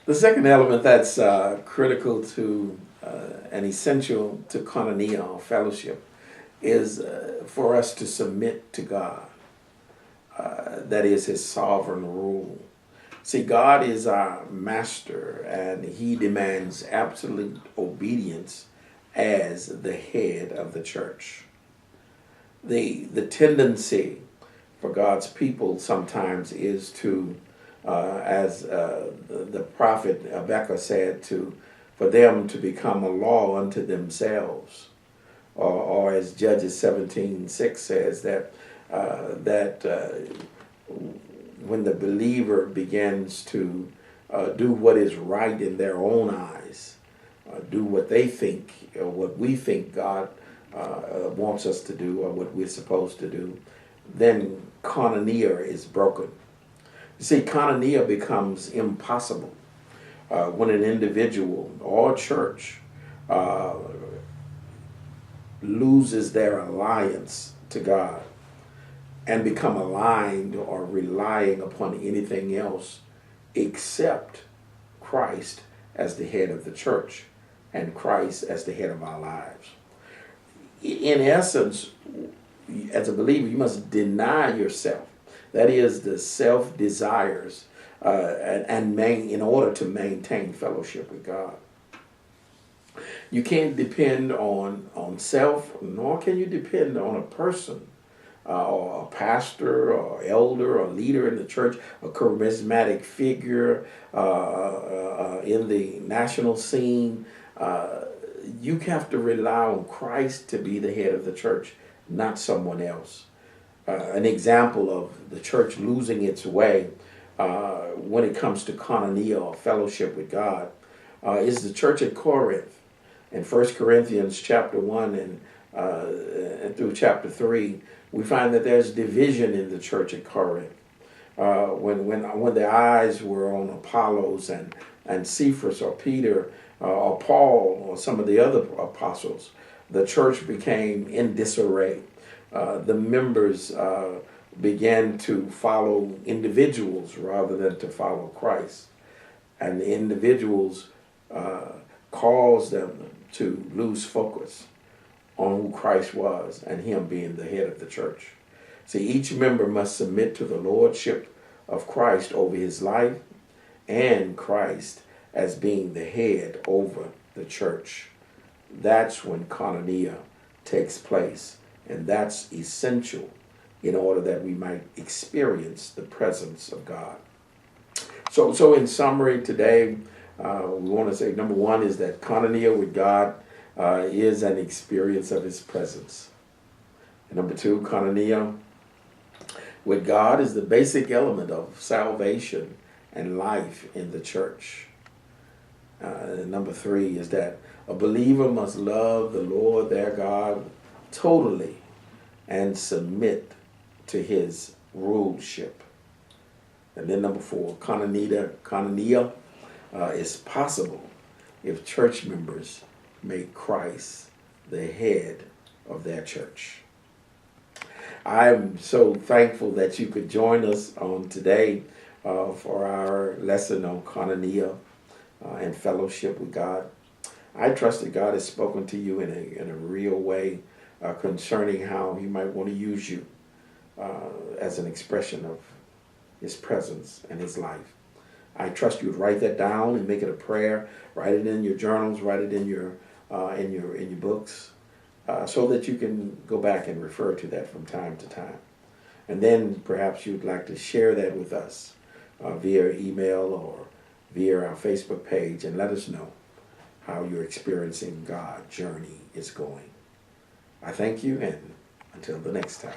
The second element that's critical to and essential to koinonia, or fellowship, is for us to submit to God. That is his sovereign rule. See, God is our master, and he demands absolute obedience as the head of the church. The tendency for God's people sometimes is to, as the prophet Habakkuk said, for them to become a law unto themselves, or as Judges 17:6 says that when the believer begins to do what is right in their own eyes, do what they think or what we think God wants us to do or what we're supposed to do, then koinonia is broken. You see, koinonia becomes impossible when an individual or church loses their alliance to God and become aligned or relying upon anything else except Christ as the head of the church and Christ as the head of our lives. In essence, as a believer, you must deny yourself. That is the self-desires in order to maintain fellowship with God. You can't depend on self, nor can you depend on a person or a pastor or elder or leader in the church, a charismatic figure in the national scene. You have to rely on Christ to be the head of the church, not someone else. An example of the church losing its way when it comes to koinonia, or fellowship with God, is the church at Corinth. In 1 Corinthians chapter 1 and through chapter 3, we find that there's division in the church at Corinth. When the eyes were on Apollos and Cephas or Peter or Paul or some of the other apostles, the church became in disarray. The members began to follow individuals rather than to follow Christ. And the individuals caused them to lose focus on who Christ was and him being the head of the church. See, each member must submit to the lordship of Christ over his life and Christ as being the head over the church. That's when koinonia takes place, and that's essential in order that we might experience the presence of God. So in summary today, we want to say, number one is that koinonia with God is an experience of his presence. And number two, koinonia with God is the basic element of salvation and life in the church. Number three is that a believer must love the Lord their God totally and submit to his ruleship. And then number four, koinonia is possible if church members make Christ the head of their church. I'm so thankful that you could join us on today for our lesson on koinonia and fellowship with God. I trust that God has spoken to you in a real way concerning how he might want to use you as an expression of his presence and his life. I trust you would write that down and make it a prayer. Write it in your journals. Write it in your books, so that you can go back and refer to that from time to time. And then perhaps you'd like to share that with us via email or via our Facebook page, and let us know how your experiencing God journey is going. I thank you, and until the next time.